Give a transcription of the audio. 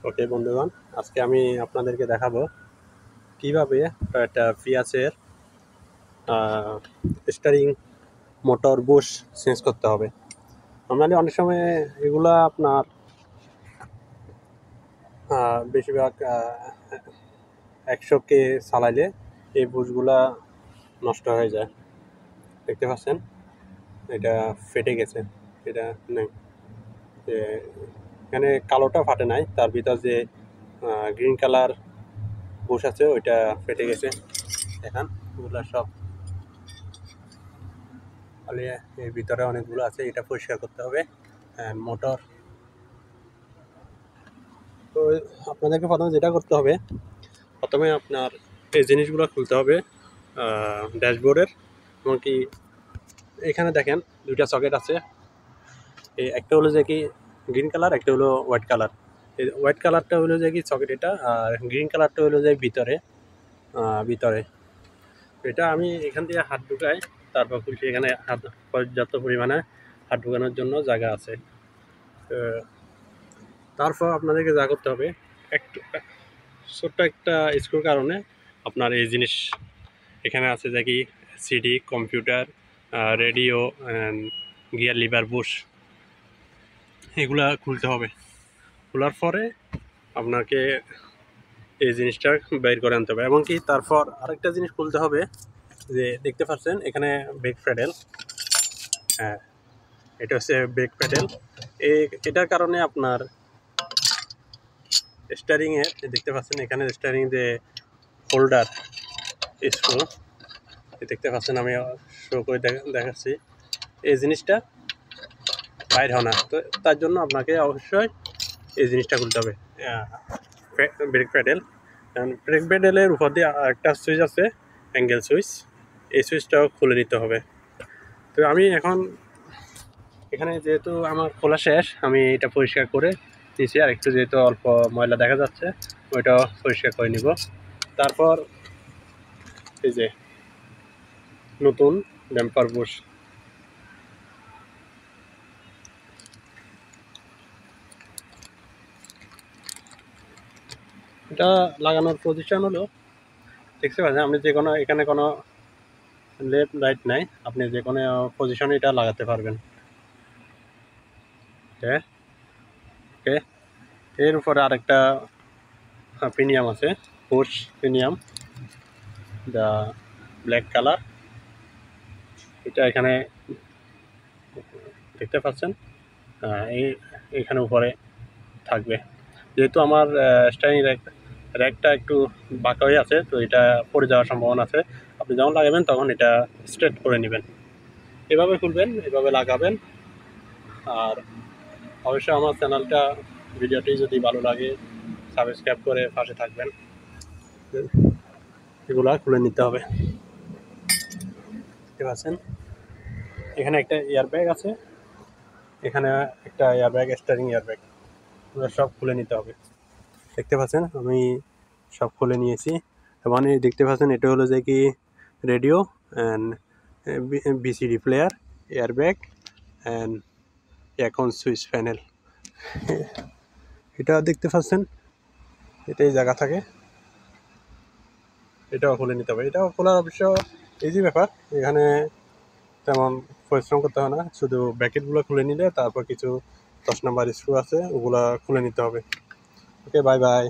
ওকে বন্ধুগণ, আজকে আমি আপনাদেরকে দেখাবো কিভাবে একটা ফিয়াসের স্টারিং মোটর বুশ চেঞ্জ করতে হবে। নর্মালি অনেক সময় এগুলা আপনার বেশিরভাগ 100K চালাইলে এই বুশগুলা নষ্ট হয়ে যায়। দেখতে পাচ্ছেন এটা ফেটে গেছে। এটা নেই, এখানে কালোটা ফাটে নাই, তার ভিতর যে গ্রিন কালার বুশ আছে ওইটা ফেটে গেছে। দেখেন ওগুলা সব তাহলে এর ভিতরে অনেকগুলো আছে, এটা পরিষ্কার করতে হবে। মোটর তো আপনাদেরকে প্রথমে যেটা করতে হবে, প্রথমে আপনার এই জিনিসগুলো খুলতে হবে ড্যাশবোর্ডের। এমনকি এখানে দেখেন দুইটা সকেট আছে, এই একটা হলো যে কি গ্রিন কালার, একটা হলো হোয়াইট কালার। এই হোয়াইট কালারটা হলো যে কি সকেট এটা, আর গ্রিন কালারটা হলো যে ভিতরে ভিতরে এটা আমি এখান থেকে হাত ঢুকাই, তারপর খুলছি। এখানে হাত পর্যাপ্ত পরিমাণে হাত ঢুকানোর জন্য জায়গা আছে। তারপর আপনাদেরকে যা করতে হবে, একটু ছোট্ট একটা স্ক্রুর কারণে আপনার এই জিনিস এখানে আছে যে কি CD, computer, radio, gear liver Bush, এগুলা খুলতে হবে। খোলার পরে আপনাকে এই জিনিসটা বের করে আনতে হবে। এবং কি তারপর আরেকটা জিনিস খুলতে হবে, যে দেখতে পাচ্ছেন এখানে ব্রেক প্যাডেল। হ্যাঁ, এটা হচ্ছে ব্রেক প্যাডেল। এটার কারণে আপনার স্টারিংয়ে দেখতে পাচ্ছেন এখানে স্টারিং যে হোল্ডার স্ক্রু দেখতে পাচ্ছেন, আমি শো করে দেখাচ্ছি, এই জিনিসটা বাইর হয় না। তো তার জন্য আপনাকে অবশ্যই এই জিনিসটা খুলতে হবে, ব্রেক প্যাডেল। ব্রেক প্যাডেলের উপর দিয়ে একটা সুইচ আছে, অ্যাঙ্গেল সুইচ, এই সুইচটাও খুলে নিতে হবে। তো আমি এখন এখানে যেহেতু আমার খোলা শেষ, আমি এটা পরিষ্কার করে নিয়েছি। আর একটু যেহেতু অল্প ময়লা দেখা যাচ্ছে, ওইটাও পরিষ্কার করে নিব। তারপর এই যে নতুন ড্যাম্পার বুশ, এটা লাগানোর পজিশন হলো, দেখতে পাচ্ছেন আপনি যে কোনো, এখানে কোনো লেফট রাইট নাই, আপনি যে কোনো পজিশনে এটা লাগাতে পারবেন। ওকে, এর উপরে আরেকটা প্রিমিয়াম আছে, bush premium, the black colour. এটা এখানে দেখতে পাচ্ছেন, এইখানে উপরে থাকবে। যেহেতু আমার স্টারিং র্যাকটা একটু বাঁকা হয়ে আছে, তো এটা পড়ে যাওয়ার সম্ভাবনা আছে। আপনি যখন লাগাবেন তখন এটা স্ট্রেট করে নেবেন, এভাবে খুলবেন, এভাবে লাগাবেন। আর অবশ্যই আমার চ্যানেলটা, ভিডিওটি যদি ভালো লাগে সাবস্ক্রাইব করে পাশে থাকবেন। এগুলা খুলে নিতে হবে। দেখতে পাচ্ছেন এখানে একটা এয়ারব্যাগ আছে, এখানে একটা এয়ারব্যাগ, স্টারিং এয়ারব্যাগ, এগুলো সব খুলে নিতে হবে। দেখতে পাচ্ছেন আমি সব খুলে নিয়েছি। এবং দেখতে পাচ্ছেন এটা হলো যে কি radio and BCD player, airbag and এখন সুইচ প্যানেল। এটা দেখতে পাচ্ছেন, এটাই জায়গা থাকে, এটাও খুলে নিতে হবে। এটাও খোলার অবশ্য ইজি ব্যাপার, এখানে তেমন পরিশ্রম করতে হয় না, শুধু ব্র্যাকেটগুলো খুলে নিলে তারপর কিছু 10 নম্বর স্ক্রু আছে ওগুলা খুলে নিতে হবে। ওকে, বাই বাই।